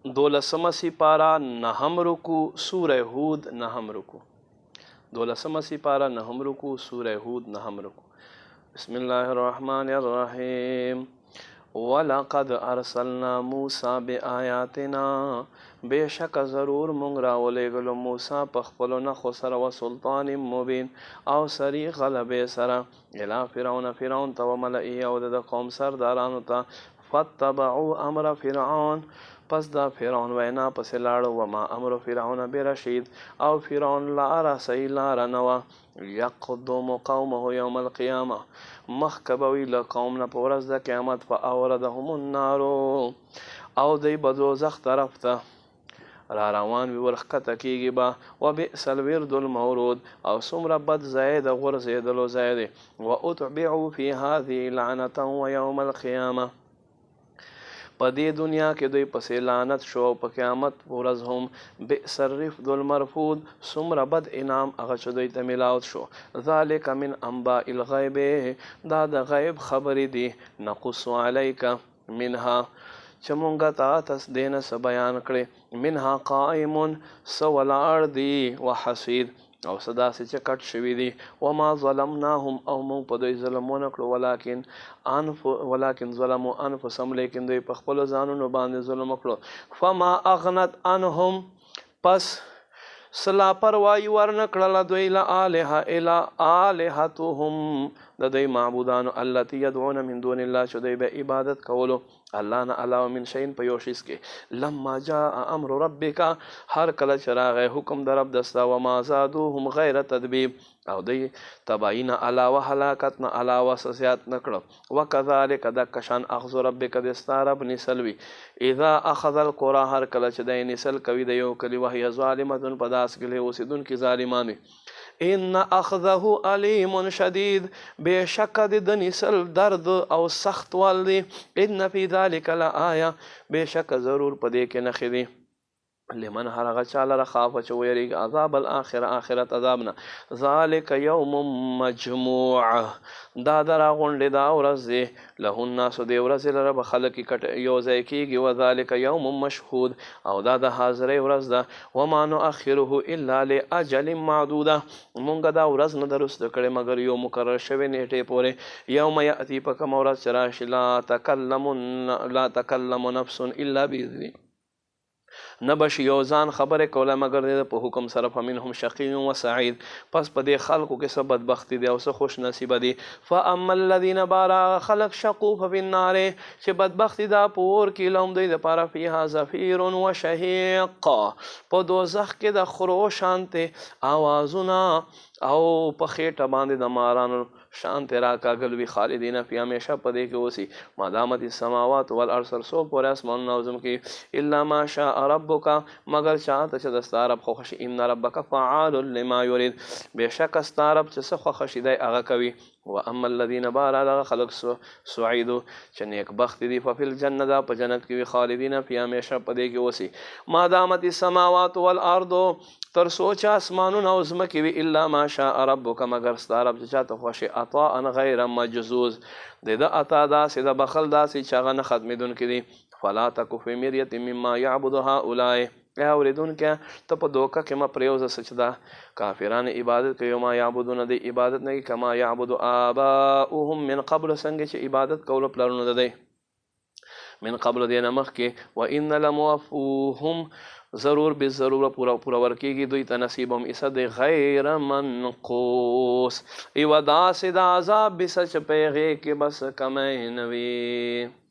دولسمه سپاره نهم رکو سوره هود نهم رکو. دولسمه سپاره نهم رکو سوره هود نهم رکو. بسم الله الرحمن الرحیم. ولقد ارسلنا موسی بآیاتنا، بشک ضرور مونږ راولېږلو موسی په خپلو نښو سره و سلطان مبین او سریع غلبې سره الی فرعون فرعون ته وملئه او د قوم سردارانو ته فاتبعوا امر فرعون، پس دا فرعون وینا پسې لاړو. وما امر فرعون برشید، او فرعون لاره صحیح لاره نه وه. یقدم قومه یوم القیامه، مخکې به وي له قوم نه په ورځ د قیامت. فاوردهم النار، او دی به دوزخ طرف ته را روان وي، ورښکته کېږي به. وبئس الورد المورود، او څومره بد ځای د غورځېدلو ځای دی. واتبعوا فی هذه لعنة ویوم القیامه، په دې دنیا کې دوی پسې لعنت شو او په قیامت ورځ هم. بئس الرفد المرفود، څومره بد انعام هغه چې دوی ته میلاوت شو. ذلک من انباء الغیب، دا د غیب خبرې دي. نقص علیک منها، چې مونږ ته تاسو دې نه څه بیان کړې. منها قائم، څه ولاړ دي. وحصید، او څه داسې چې کټ شوي دي. وما ظلمناهم، او مونږ په دوی ظلم ونه کړو. ولکن ظلموا انفسهم، لیکن دوی په خپلو ځانونو باندې ظلم وکړو. فما اغنت عنهم، پس څه لاپروایي ورنه کړله دوی له آلهتهم، د دوی معبودانو. التي یدعون من دون الله، چې دوی به عبادت کولو الله نه علاوه من شین په یو شیز کې. لما جاء امر ربک، هر کله چې راغی حکم د رب دستا. وما زادوهم غیر تدبیب، او دوی تباہی نه علاوه هلاکت نه علاوه څه زیات نه کړه. وکذلک دکشان اخذ ربک، دستا رب نیسل وي. اذا اخذ القرى، هر کله چې دی نیسل کوي د یو کلي. وهي ظالمه، په داس کې اوسیدونکي ظالمان وي. ان اخذه علیم شدید، بشک د نیسل درد او سخت وال دی. ان فی ذلک لآیه، بشک ضرور په دې کې نښې دي. لمن هر هغه چا لره خافه چې ویریږي عذاب الاخره، آخرت عذاب نه. ذلک یوم مجموع، دا د راغونډې دا ورځ دی. له الناس، دې ورځې لره به خلک یو ځای کېږي. وذلک یوم مشهود، او دا د حاضرۍ ورځ ده. وما نؤخره الا لاجل معدوده، مونږ دا ورځ نه درسته کړې مګر یو مقرر شوی نیټې پورې. یوم یأتي، په کومه ورځ چې راشي. لا تکلم نفس الا باذنه، نه بشي یو ځان خبرې کوله مګر د په حکم سره. فمنهم شقی و سعید، پس په دې خلکو کې څه بدبختی دی او څه خوش نصیبه دي. فاما الذین، بارا خلق شقوا ففي النار، چې بدبختی دا په اور کې لهم دوی دپاره. فیها زفیر و شهیق، په دوزخ کې د خرو شانتې آوازونه او په خېټه باندې د مارانو شانتې راکاږل وي. خالدین فی، همیشه په دې کې اوسي. ما دامت السماوات والارض، تر څو پورې اسمانونه او ځمکې. الا ما شاء ربک، مگر چاته چې د ستا رب خوښ شي. ان ربک فعال لما یرید، بېشکه ستا رب چې څه خوښه شي دی هغه کوي. واما الذین، بارا دغه خلق سعیدو چې نیک بخت دي. ففي الجنه، دا په جنت کې وي. خالدین فی، همیشه په دې کې اوسي. ما دامت السماوات والارض، تر څو چې اسمانونه او ځمکې وي. الا ما شاء ربک، مگر ستا رب چې چاته خوښ شي. عطاء غیر مجزوز، د عطا داسې د بخل داسې چې هغه نه ختمېدونکي دي. فلا تک فی مریة مما یعبد هؤلاء، ای اورېدونکیه ته په دوکه کې مه پرېوځه څه چې دا کافران عبادت کوي. ما یعبدونه، دی عبادت نه کوي. کما یعبد آباؤهم من قبل، څنګه چې عبادت کولو پلرونه د دی من قبل دې نه مخکې. وان لموفوهم، ضرور به ضرور پورا ورکیږي دوی ته نصیبهم اسد غیر منقوص. ایوه داسې د عذاب بس چې په هغې کې بس کمی نه وي.